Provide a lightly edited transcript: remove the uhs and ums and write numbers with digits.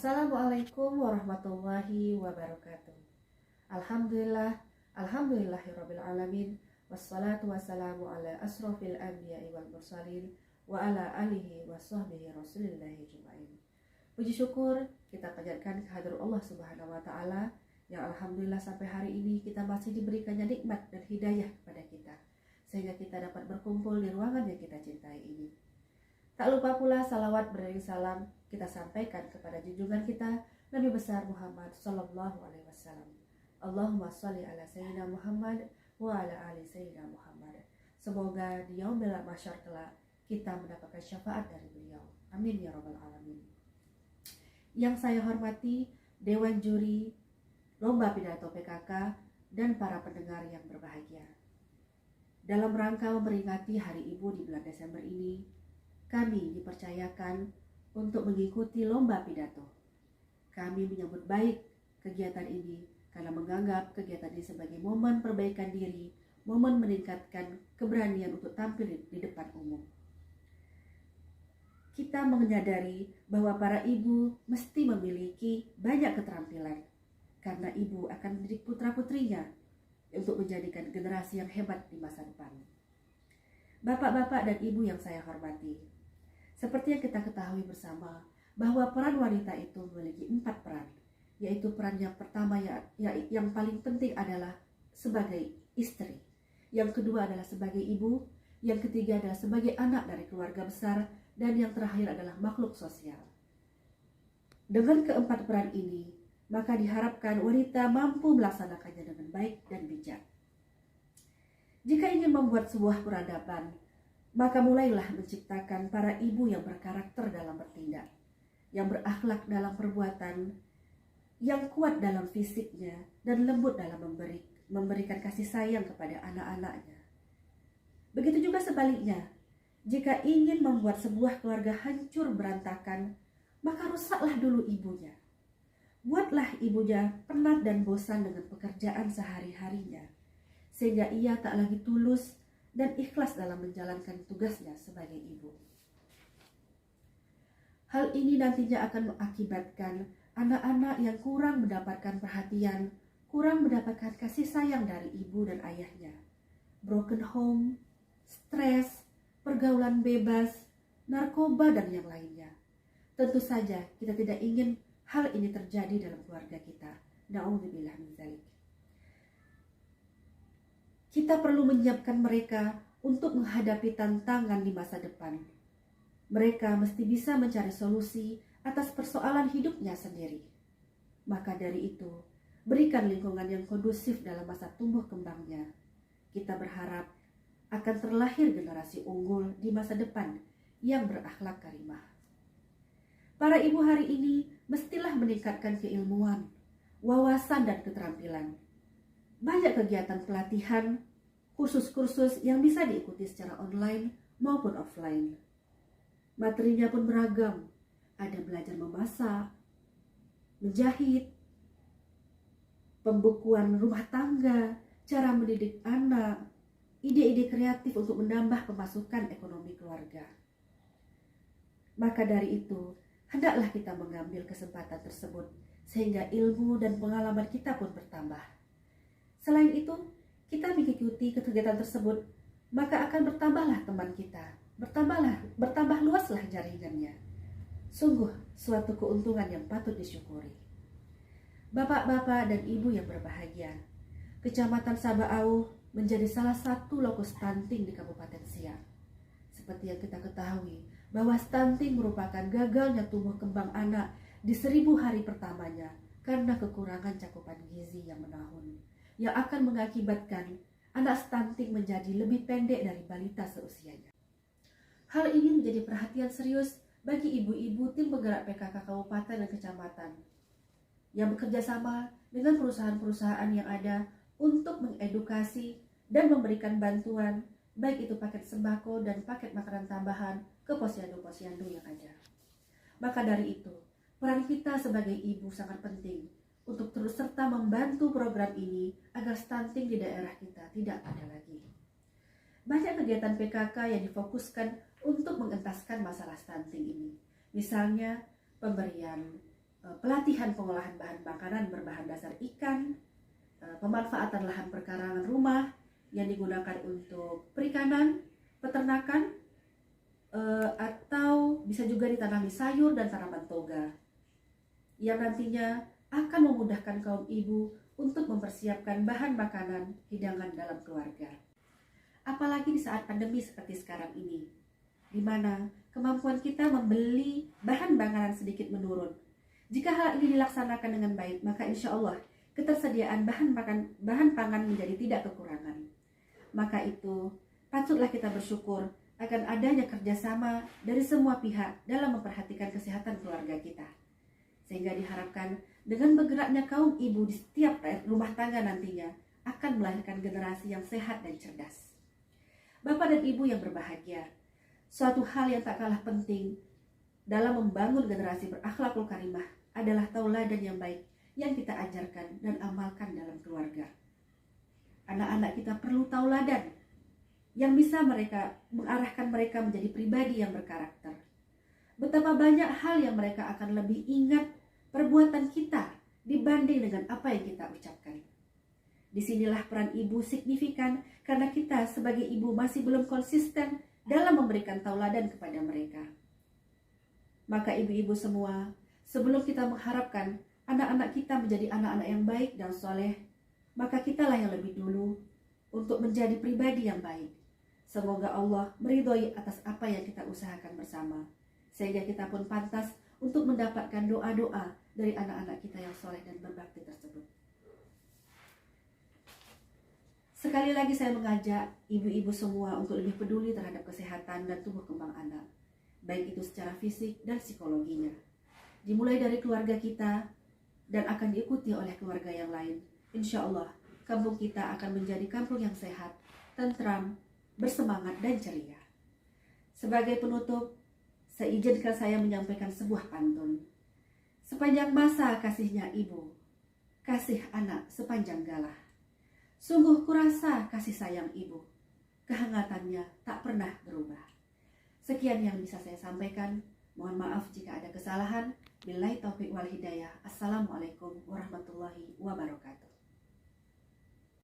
Assalamualaikum warahmatullahi wabarakatuh. Alhamdulillahirabbil alamin. Wassalatu wassalamu ala asrofil anbiya'i wal mursalin wa ala alihi wa sahbihi rasulillahi juma'in. Puji syukur kita panjatkan kehadirat Allah Subhanahu wa taala yang alhamdulillah sampai hari ini kita masih diberikannya nikmat dan hidayah kepada kita sehingga kita dapat berkumpul di ruangan yang kita cintai ini. Tak lupa pula salawat beriring salam kita sampaikan kepada junjungan kita Nabi besar Muhammad sallallahu alaihi wasallam. Allahumma shalli ala sayyidina Muhammad wa ala ali sayyidina Muhammad. Semoga di yaumil mahsyar kelak kita mendapatkan syafaat dari beliau. Amin ya rabbal alamin. Yang saya hormati Dewan Juri Lomba Pidato PKK dan para pendengar yang berbahagia. Dalam rangka memperingati Hari Ibu di bulan Desember ini, kami dipercayakan untuk mengikuti lomba pidato. Kami menyambut baik kegiatan ini karena menganggap kegiatan ini sebagai momen perbaikan diri, momen meningkatkan keberanian untuk tampil di depan umum. Kita menyadari bahwa para ibu mesti memiliki banyak keterampilan karena ibu akan mendidik putra-putrinya untuk menjadikan generasi yang hebat di masa depan. Bapak-bapak dan ibu yang saya hormati, seperti yang kita ketahui bersama bahwa peran wanita itu memiliki 4 peran, yaitu peran yang pertama yang paling penting adalah sebagai istri, yang kedua adalah sebagai ibu, yang ketiga adalah sebagai anak dari keluarga besar, dan yang terakhir adalah makhluk sosial. Dengan keempat peran ini, maka diharapkan wanita mampu melaksanakannya dengan baik dan bijak. Jika ingin membuat sebuah peradaban, maka mulailah menciptakan para ibu yang berkarakter dalam bertindak, yang berakhlak dalam perbuatan, yang kuat dalam fisiknya, dan lembut dalam memberikan kasih sayang kepada anak-anaknya. Begitu juga sebaliknya, jika ingin membuat sebuah keluarga hancur berantakan, maka rusaklah dulu ibunya. Buatlah ibunya penat dan bosan dengan pekerjaan sehari-harinya, sehingga ia tak lagi tulus dan ikhlas dalam menjalankan tugasnya sebagai ibu. Hal ini nantinya akan mengakibatkan anak-anak yang kurang mendapatkan perhatian, kurang mendapatkan kasih sayang dari ibu dan ayahnya. Broken home, stres, pergaulan bebas, narkoba dan yang lainnya. Tentu saja kita tidak ingin hal ini terjadi dalam keluarga kita. Na'udzubillah min dzalik. Kita perlu menyiapkan mereka untuk menghadapi tantangan di masa depan. Mereka mesti bisa mencari solusi atas persoalan hidupnya sendiri. Maka dari itu, berikan lingkungan yang kondusif dalam masa tumbuh kembangnya. Kita berharap akan terlahir generasi unggul di masa depan yang berakhlak karimah. Para ibu hari ini mestilah meningkatkan keilmuan, wawasan dan keterampilan. Banyak kegiatan pelatihan, kursus-kursus yang bisa diikuti secara online maupun offline. Materinya pun beragam, ada belajar memasak, menjahit, pembukuan rumah tangga, cara mendidik anak, ide-ide kreatif untuk menambah pemasukan ekonomi keluarga. Maka dari itu, hendaklah kita mengambil kesempatan tersebut sehingga ilmu dan pengalaman kita pun bertambah. Selain itu, kita mengikuti kegiatan tersebut, maka akan bertambahlah teman kita, bertambah luaslah jaringannya. Sungguh suatu keuntungan yang patut disyukuri. Bapak-bapak dan ibu yang berbahagia, Kecamatan Sabaau menjadi salah satu lokus stunting di Kabupaten Siak. Seperti yang kita ketahui, bahwa stunting merupakan gagalnya tumbuh kembang anak di 1000 hari pertamanya karena kekurangan cakupan gizi yang menahun, yang akan mengakibatkan anak stunting menjadi lebih pendek dari balita seusianya. Hal ini menjadi perhatian serius bagi ibu-ibu tim penggerak PKK Kabupaten dan Kecamatan yang bekerja sama dengan perusahaan-perusahaan yang ada untuk mengedukasi dan memberikan bantuan, baik itu paket sembako dan paket makanan tambahan ke posyandu-posyandu yang ada. Maka dari itu, peran kita sebagai ibu sangat penting untuk terus serta membantu program ini agar stunting di daerah kita tidak ada lagi. Banyak kegiatan PKK yang difokuskan untuk mengentaskan masalah stunting ini. Misalnya pemberian pelatihan pengolahan bahan makanan berbahan dasar ikan, pemanfaatan lahan perkarangan rumah yang digunakan untuk perikanan, peternakan, atau bisa juga ditanami sayur dan tanaman toga yang nantinya akan memudahkan kaum ibu untuk mempersiapkan bahan makanan hidangan dalam keluarga. Apalagi di saat pandemi seperti sekarang ini, di mana kemampuan kita membeli bahan makanan sedikit menurun. Jika hal ini dilaksanakan dengan baik, maka insya Allah ketersediaan bahan pangan menjadi tidak kekurangan. Maka itu patutlah kita bersyukur akan adanya kerjasama dari semua pihak dalam memperhatikan kesehatan keluarga kita. Sehingga diharapkan dengan bergeraknya kaum ibu di setiap rumah tangga nantinya akan melahirkan generasi yang sehat dan cerdas. Bapak dan Ibu yang berbahagia, suatu hal yang tak kalah penting dalam membangun generasi berakhlakul karimah adalah tauladan yang baik yang kita ajarkan dan amalkan dalam keluarga. Anak-anak kita perlu tauladan yang bisa mengarahkan mereka menjadi pribadi yang berkarakter. Betapa banyak hal yang mereka akan lebih ingat perbuatan kita dibanding dengan apa yang kita ucapkan. Disinilah peran ibu signifikan karena kita sebagai ibu masih belum konsisten dalam memberikan tauladan kepada mereka. Maka ibu-ibu semua, sebelum kita mengharapkan anak-anak kita menjadi anak-anak yang baik dan soleh, maka kitalah yang lebih dulu untuk menjadi pribadi yang baik. Semoga Allah meridhoi atas apa yang kita usahakan bersama, sehingga kita pun pantas untuk mendapatkan doa-doa dari anak-anak kita yang soleh dan berbakti tersebut. Sekali lagi saya mengajak ibu-ibu semua untuk lebih peduli terhadap kesehatan dan tumbuh kembang anak, baik itu secara fisik dan psikologinya. Dimulai dari keluarga kita dan akan diikuti oleh keluarga yang lain. Insya Allah, kampung kita akan menjadi kampung yang sehat, tentram, bersemangat dan ceria. Sebagai penutup, izinkan saya menyampaikan sebuah pantun. Sepanjang masa kasihnya ibu, kasih anak sepanjang galah. Sungguh kurasa kasih sayang ibu, kehangatannya tak pernah berubah. Sekian yang bisa saya sampaikan. Mohon maaf jika ada kesalahan. Billahi taufiq wal hidayah. Assalamualaikum warahmatullahi wabarakatuh.